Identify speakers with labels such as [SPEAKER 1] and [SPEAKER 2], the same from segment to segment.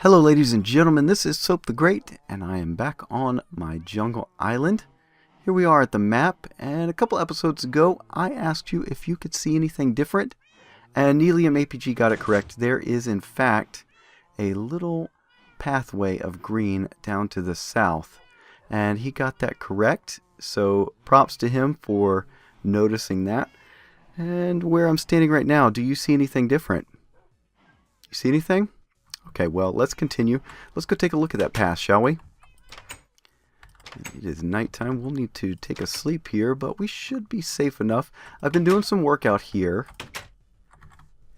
[SPEAKER 1] Hello ladies and gentlemen, this is Soap the Great, and I am back on my jungle island. Here we are at the map, and a couple episodes ago I asked you if you could see anything different, and Nelium APG got it correct. There is in fact a little pathway of green down to the south, and he got that correct, so props to him for noticing that. And where I'm standing right now, do you see anything different? You see anything? Okay, well, let's continue. Let's go take a look at that path, shall we? It is nighttime. We'll need to take a sleep here, but we should be safe enough. I've been doing some work out here,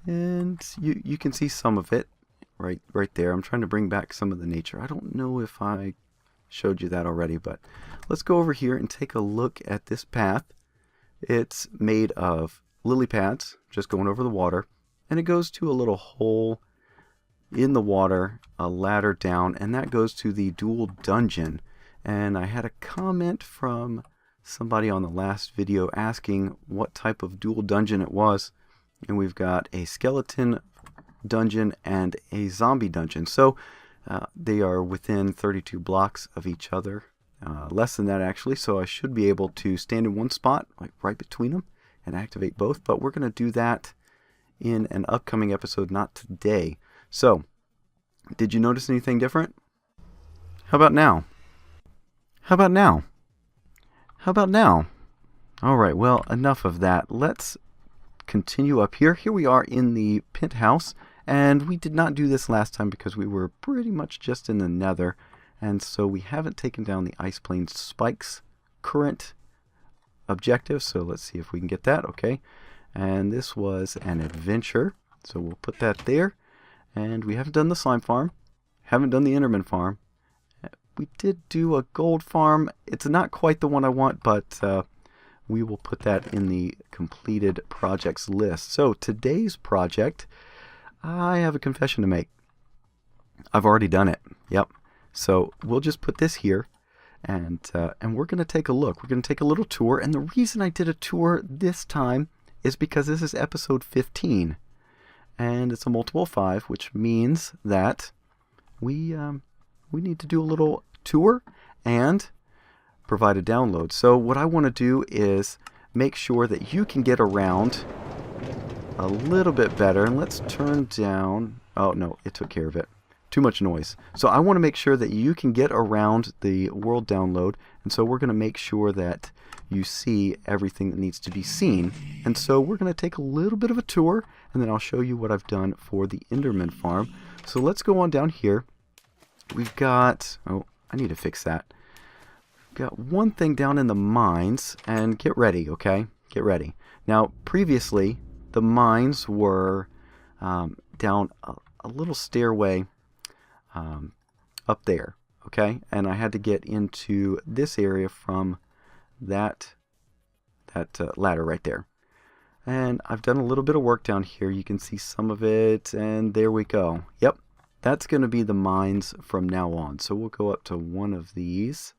[SPEAKER 1] and you can see some of it right there. I'm trying to bring back some of the nature. I don't know if I showed you that already, but let's go over here and take a look at this path. It's made of lily pads, just going over the water, and it goes to a little hole in the water, a ladder down, and that goes to the dual dungeon. And I had a comment from somebody on the last video asking what type of dual dungeon it was, and we've got a skeleton dungeon and a zombie dungeon. So they are within 32 blocks of each other, less than that actually, so I should be able to stand in one spot like right between them and activate both, but we're going to do that in an upcoming episode, not today. So, did you notice anything different? How about now? How about now? How about now? Alright, well, enough of that. Let's continue up here. Here we are in the penthouse, and we did not do this last time because we were pretty much just in the nether, and so we haven't taken down the ice plane spikes current objective, so let's see if we can get that. Okay, and this was an adventure, so we'll put that there. And we haven't done the slime farm, haven't done the Enderman farm. We did do a gold farm. It's not quite the one I want, but we will put that in the completed projects list. So today's project, I have a confession to make. I've already done it. Yep. So we'll just put this here, and we're going to take a look. We're going to take a little tour, and the reason I did a tour this time is because this is episode 15. And it's a multiple of 5, which means that we need to do a little tour and provide a download. So what I want to do is make sure that you can get around a little bit better. And let's turn down... Oh, no, it took care of it. Too much noise. So I want to make sure that you can get around the world download. And so we're going to make sure that you see everything that needs to be seen. And so we're going to take a little bit of a tour, and then I'll show you what I've done for the Enderman farm. So let's go on down here. We've got... Oh, I need to fix that. We've got one thing down in the mines, and get ready, okay? Get ready. Now, previously, the mines were down a little stairway up there, okay? And I had to get into this area from that ladder right there. And I've done a little bit of work down here. You can see some of it, and there we go. Yep, that's going to be the mines from now on. So we'll go up to one of these.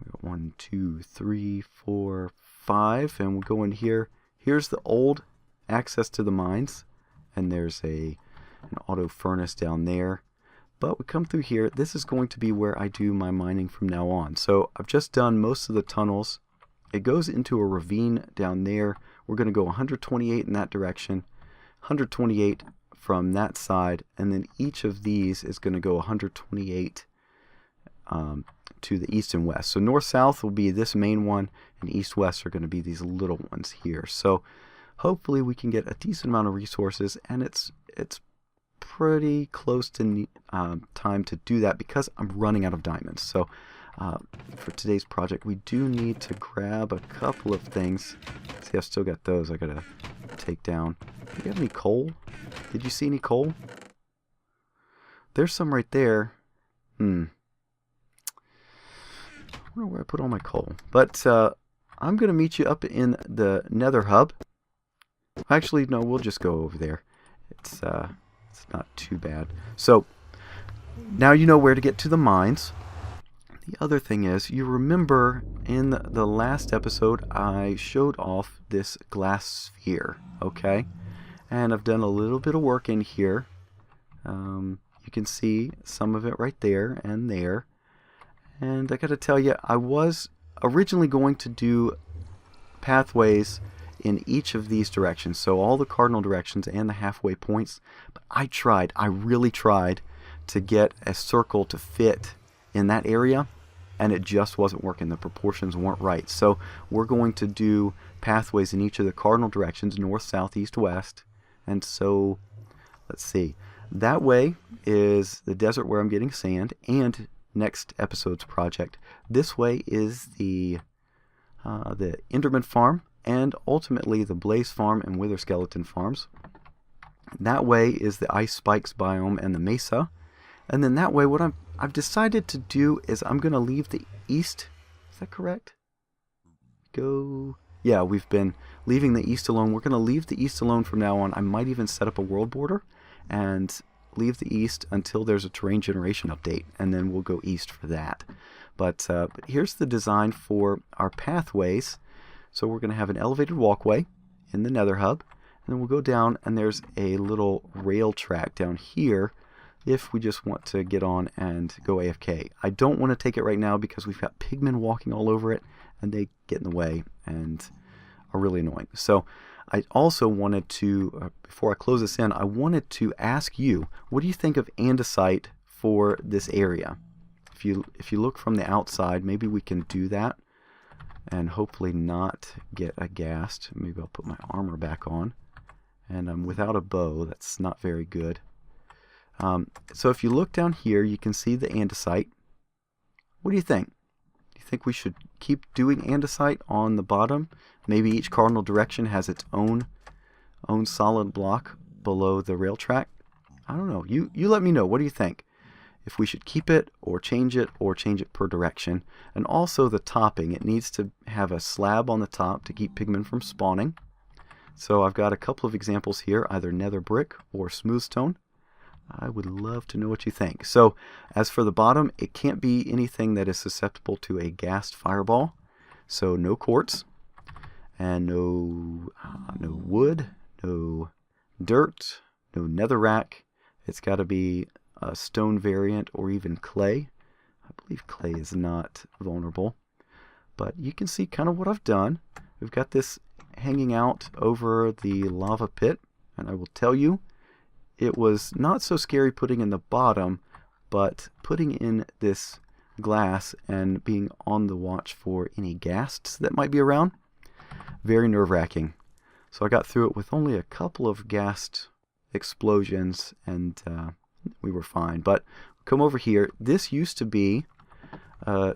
[SPEAKER 1] We got 1, 2, 3, 4, 5, and we'll go in here. Here's the old access to the mines, and there's an auto furnace down there. But we come through here. This is going to be where I do my mining from now on. So I've just done most of the tunnels. It goes into a ravine down there. We're going to go 128 in that direction, 128 from that side, and then each of these is going to go 128 to the east and west. So north-south will be this main one, and east-west are going to be these little ones here. So hopefully we can get a decent amount of resources, and it's pretty close to time to do that because I'm running out of diamonds. So for today's project, we do need to grab a couple of things. See, I've still got those I gotta take down. Do you have any coal? Did you see any coal? There's some right there. I wonder where I put all my coal. But I'm gonna meet you up in the Nether Hub. Actually, no, we'll just go over there. It's not too bad. So now you know where to get to the mines. The other thing is, you remember in the last episode I showed off this glass sphere, okay? And I've done a little bit of work in here. You can see some of it right there and there. And I gotta tell you, I was originally going to do pathways in each of these directions, so all the cardinal directions and the halfway points. But I really tried to get a circle to fit in that area, and it just wasn't working. The proportions weren't right. So we're going to do pathways in each of the cardinal directions, north, south, east, west. And so, let's see. That way is the desert where I'm getting sand, and next episode's project. This way is the Enderman farm, and ultimately the Blaze farm and Wither skeleton farms. That way is the ice spikes biome and the mesa. And then that way, what I've decided to do is I'm going to leave the east. Is that correct? Yeah, we've been leaving the east alone. We're going to leave the east alone from now on. I might even set up a world border and leave the east until there's a terrain generation update, and then we'll go east for that. But here's the design for our pathways. So we're going to have an elevated walkway in the Nether Hub, and then we'll go down, and there's a little rail track down here if we just want to get on and go AFK. I don't want to take it right now because we've got pigmen walking all over it, and they get in the way and are really annoying. So I also wanted to, before I close this in, I wanted to ask you, what do you think of andesite for this area? If you look from the outside, maybe we can do that and hopefully not get aghast. Maybe I'll put my armor back on. And I'm without a bow. That's not very good. So if you look down here, you can see the andesite. What do you think? Do you think we should keep doing andesite on the bottom? Maybe each cardinal direction has its own solid block below the rail track? I don't know. You let me know. What do you think? If we should keep it or change it per direction. And also the topping. It needs to have a slab on the top to keep pigmen from spawning. So I've got a couple of examples here, either nether brick or smooth stone. I would love to know what you think. So as for the bottom, it can't be anything that is susceptible to a gassed fireball. So no quartz, and no wood, no dirt, no netherrack. It's got to be a stone variant or even clay. I believe clay is not vulnerable. But you can see kind of what I've done. We've got this hanging out over the lava pit, and I will tell you, it was not so scary putting in the bottom, but putting in this glass and being on the watch for any ghasts that might be around, very nerve-wracking. So I got through it with only a couple of ghast explosions, and we were fine. But come over here. This used to be a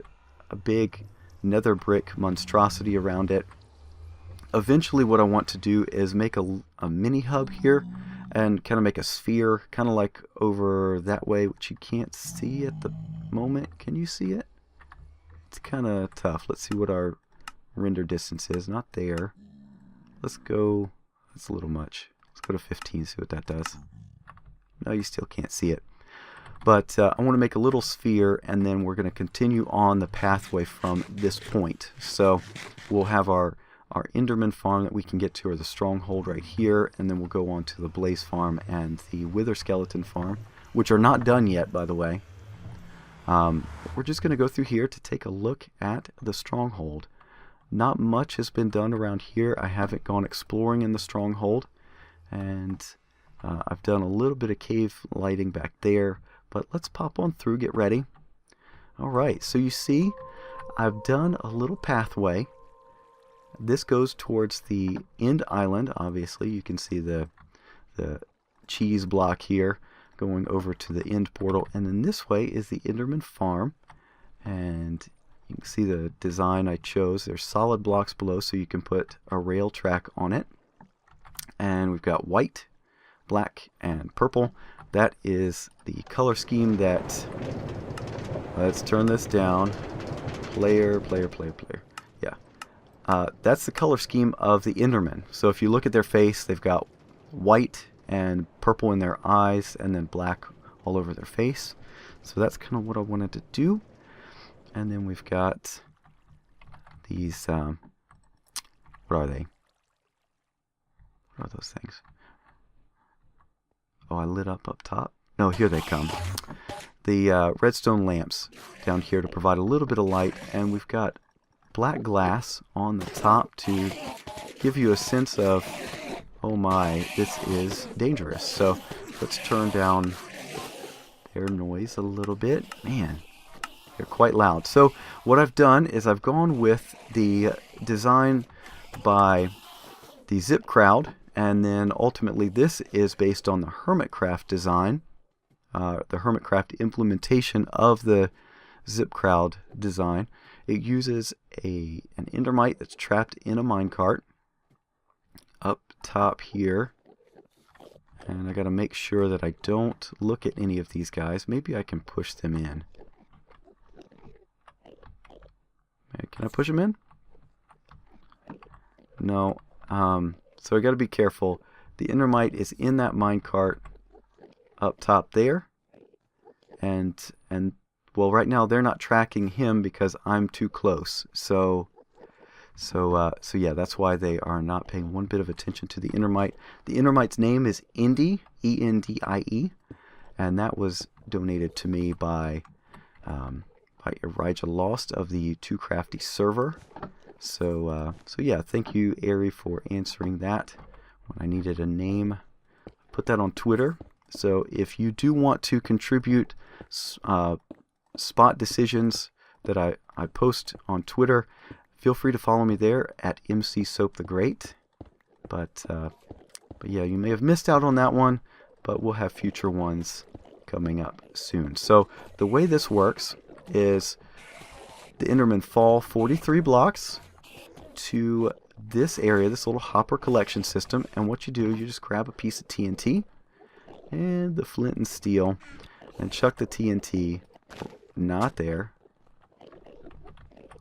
[SPEAKER 1] big nether brick monstrosity around it. Eventually what I want to do is make a mini hub here and kind of make a sphere, kind of like over that way, which you can't see at the moment. Can you see it? It's kind of tough. Let's see what our render distance is. Not there. Let's go, that's a little much. Let's go to 15, see what that does. No, you still can't see it. But I want to make a little sphere, and then we're going to continue on the pathway from this point. So we'll have our Enderman farm that we can get to, or the stronghold right here, and then we'll go on to the Blaze farm and the Wither skeleton farm, which are not done yet, by the way. We're just going to go through here to take a look at the stronghold. Not much has been done around here. I haven't gone exploring in the stronghold, and I've done a little bit of cave lighting back there, but let's pop on through, get ready. Alright, so you see I've done a little pathway. This goes towards the end island, obviously. You can see the cheese block here going over to the end portal. And then this way is the Enderman farm. And you can see the design I chose. There's solid blocks below, so you can put a rail track on it. And we've got white, black, and purple. That is the color scheme that... Let's turn this down. Player. Yeah. That's the color scheme of the Enderman. So if you look at their face, they've got white and purple in their eyes, and then black all over their face. So that's kind of what I wanted to do. And then we've got these, what are they? What are those things? Oh, I lit up top. No, here they come. The redstone lamps down here to provide a little bit of light, and we've got black glass on the top to give you a sense of, oh my, this is dangerous. So let's turn down their noise a little bit. Man, they're quite loud. So what I've done is I've gone with the design by the Zip Crowd, and then ultimately this is based on the Hermitcraft design, the Hermitcraft implementation of the Zip Crowd design. It uses an endermite that's trapped in a minecart up top here, and I got to make sure that I don't look at any of these guys. Maybe I can push them in. Can I push them in? No. So I got to be careful. The endermite is in that minecart up top there, and well, right now they're not tracking him because I'm too close. So yeah, that's why they are not paying one bit of attention to the endermite. The endermite's name is Indie, E-N-D-I-E, and that was donated to me by Elijah Lost of the Too Crafty server. So yeah, thank you, Ari, for answering that when I needed a name. Put that on Twitter. So if you do want to contribute spot decisions that I post on Twitter, feel free to follow me there at MC Soap the Great. But yeah, you may have missed out on that one, but we'll have future ones coming up soon. So the way this works is the Endermen fall 43 blocks to this area, this little hopper collection system, and what you do is you just grab a piece of TNT and the flint and steel and chuck the TNT not there.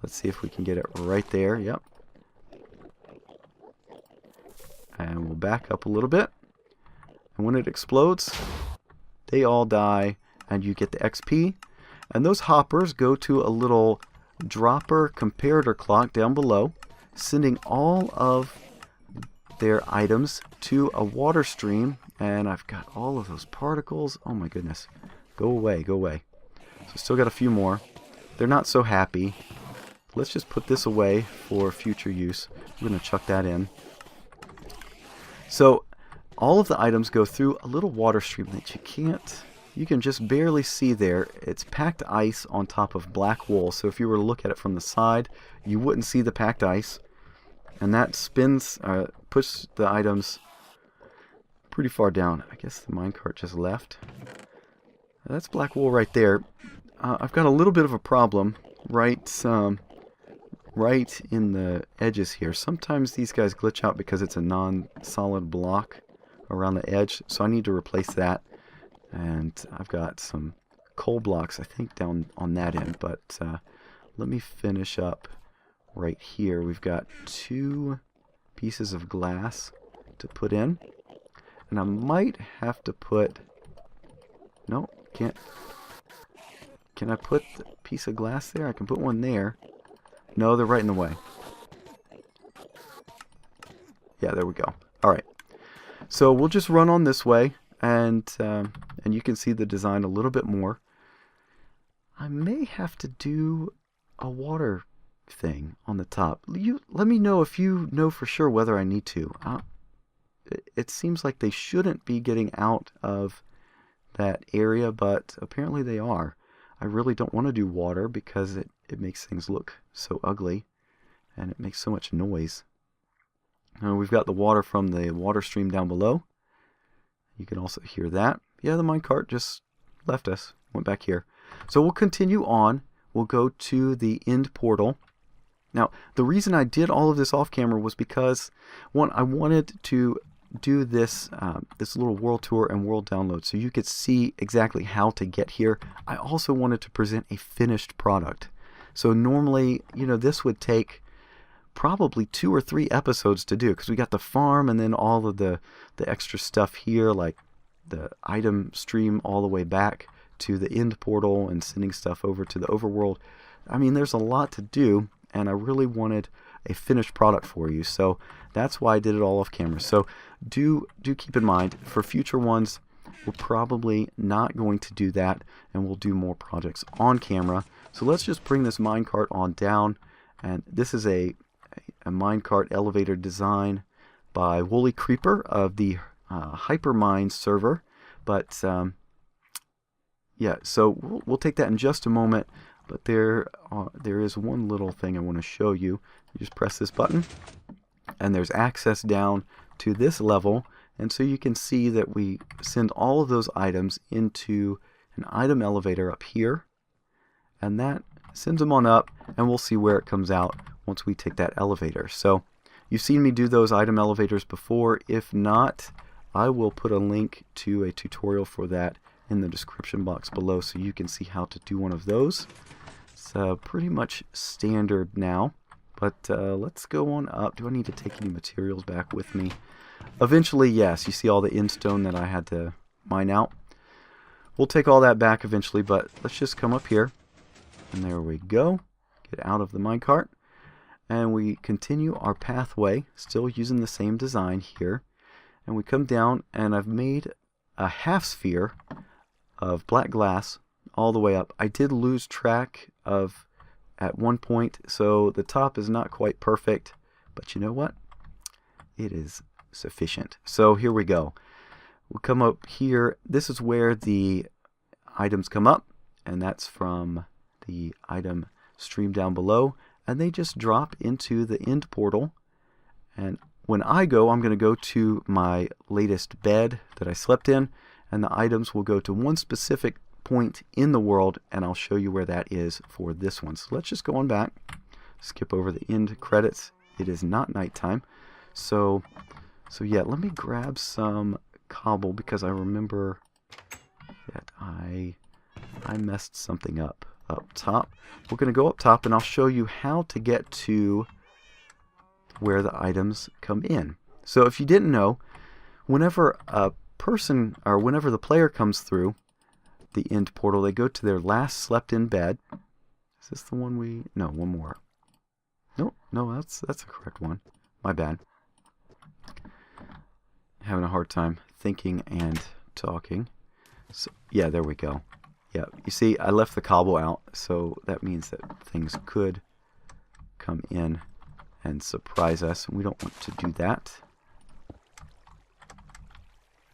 [SPEAKER 1] Let's see if we can get it right there. Yep. And we'll back up a little bit, and when it explodes, they all die and you get the XP, and those hoppers go to a little dropper comparator clock down below, sending all of their items to a water stream. And I've got all of those particles. Oh my goodness. Go away, go away. So still got a few more. They're not so happy. Let's just put this away for future use. I'm going to chuck that in. So all of the items go through a little water stream that you can just barely see there. It's packed ice on top of black wool. So if you were to look at it from the side, you wouldn't see the packed ice. And that spins, pushes the items pretty far down. I guess the minecart just left. That's black wool right there. I've got a little bit of a problem right in the edges here. Sometimes these guys glitch out because it's a non-solid block around the edge, so I need to replace that. And I've got some coal blocks, I think, down on that end. But let me finish up right here. We've got 2 pieces of glass to put in. And I might have to put... No, can't. Can I put the piece of glass there? I can put one there. No, they're right in the way. Yeah, there we go. Alright. So we'll just run on this way, and you can see the design a little bit more. I may have to do a water thing on the top. Let me know if you know for sure whether I need to. It seems like they shouldn't be getting out of that area, but apparently they are. I really don't want to do water because it makes things look so ugly and it makes so much noise. We've got the water from the water stream down below. You can also hear that. Yeah, the minecart just left us, went back here. So we'll continue on. We'll go to the end portal. Now, the reason I did all of this off camera was because, one, I wanted to do this this little world tour and world download so you could see exactly how to get here. I also wanted to present a finished product. So normally, this would take probably 2 or 3 episodes to do, because we got the farm and then all of the extra stuff here, like the item stream all the way back to the end portal and sending stuff over to the overworld. I mean, there's a lot to do, and I really wanted a finished product for you, so that's why I did it all off camera. So do keep in mind, for future ones, we're probably not going to do that, and we'll do more projects on camera. So let's just bring this minecart on down, and this is a minecart elevator design by Woolly Creeper of the Hypermine server. But yeah, so we'll take that in just a moment. But there is one little thing I want to show you. You just press this button, and there's access down to this level. And so you can see that we send all of those items into an item elevator up here. And that sends them on up, and we'll see where it comes out once we take that elevator. So you've seen me do those item elevators before. If not, I will put a link to a tutorial for that in the description box below so you can see how to do one of those. It's pretty much standard now, but let's go on up. Do I need to take any materials back with me? Eventually, yes. You see all the endstone that I had to mine out. We'll take all that back eventually, but let's just come up here. And there we go. Get out of the minecart. And we continue our pathway, still using the same design here. And we come down, and I've made a half sphere of black glass all the way up. I did lose track of at one point, so the top is not quite perfect, but you know what? It is sufficient. So here we go. We'll come up here. This is where the items come up, and that's from the item stream down below, and they just drop into the end portal. And when I go, I'm going to go to my latest bed that I slept in, and the items will go to one specific point in the world, and I'll show you where that is for this one. So let's just go on back, skip over the end credits. It is not nighttime. So yeah, let me grab some cobble because I remember that I messed something up top. We're going to go up top, and I'll show you how to get to where the items come in. So if you didn't know, whenever a person, or whenever the player comes through the end portal, they go to their last slept in bed. Is this the one we... No, one more. No, that's the correct one. My bad. Having a hard time thinking and talking. So, yeah, there we go. Yeah, you see, I left the cobble out, so that means that things could come in and surprise us. We don't want to do that.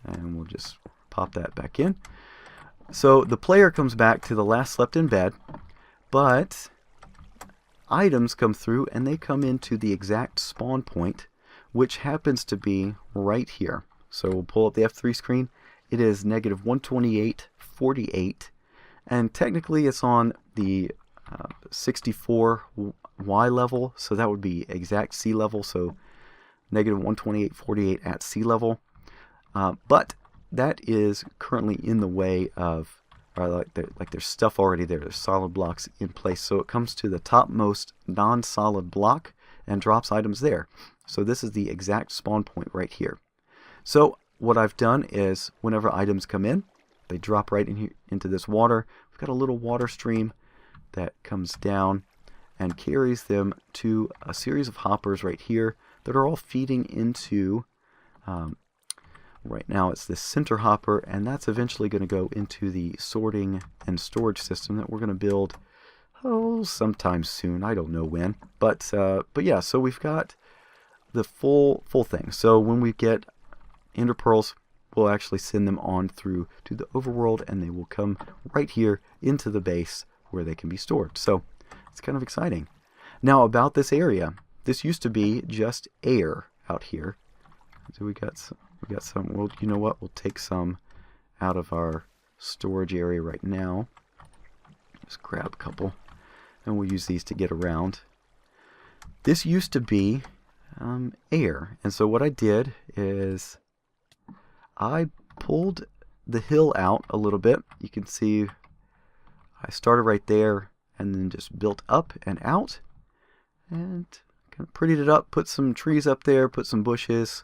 [SPEAKER 1] And we'll just pop that back in. So the player comes back to the last slept in bed, but items come through, and they come into the exact spawn point, which happens to be right here. So we'll pull up the F3 screen. It is negative 128.48, and technically it's on the 64 Y level, so that would be exact sea level, so negative 128.48 at sea level. But that is currently in the way of, or like there's stuff already there. There's solid blocks in place, so it comes to the topmost non-solid block and drops items there. So this is the exact spawn point right here. So what I've done is whenever items come in, they drop right in here into this water. We've got a little water stream that comes down and carries them to a series of hoppers right here that are all feeding into, right now it's this center hopper, and that's eventually going to go into the sorting and storage system that we're going to build, sometime soon. I don't know when, but yeah, so we've got the full thing. So when we get ender pearls, we'll actually send them on through to the overworld, and they will come right here into the base where they can be stored. So it's kind of exciting. Now about this area, this used to be just air out here. So we got some. Well, you know what? We'll take some out of our storage area right now. Just grab a couple, and we'll use these to get around. This used to be air, and so what I did is I pulled the hill out a little bit. You can see I started right there and then just built up and out, and kind of prettied it up, put some trees up there, put some bushes,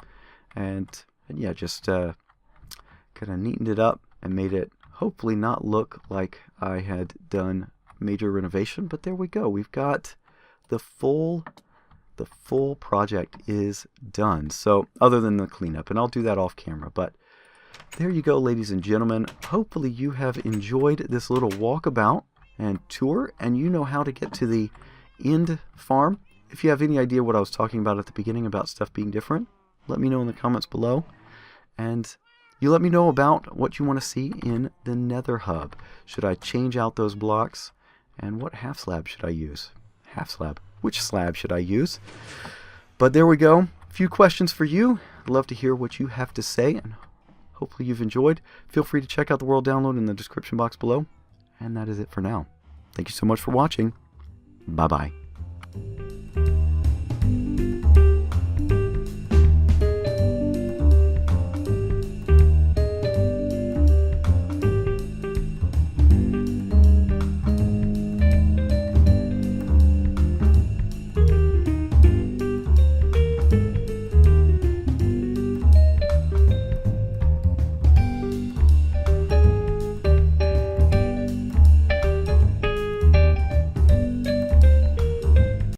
[SPEAKER 1] and yeah, just kind of neatened it up and made it hopefully not look like I had done major renovation. But there we go. We've got the full project is done. So other than the cleanup, and I'll do that off camera, but there you go, ladies and gentlemen. Hopefully you have enjoyed this little walkabout and tour, and you know how to get to the end farm. If you have any idea what I was talking about at the beginning about stuff being different, let me know in the comments below. And you let me know about what you want to see in the Nether Hub. Should I change out those blocks? And what half slab should I use? Half slab. Which slab should I use? But there we go. A few questions for you. I'd love to hear what you have to say, and hopefully you've enjoyed. Feel free to check out the world download in the description box below. And that is it for now. Thank you so much for watching. Bye-bye.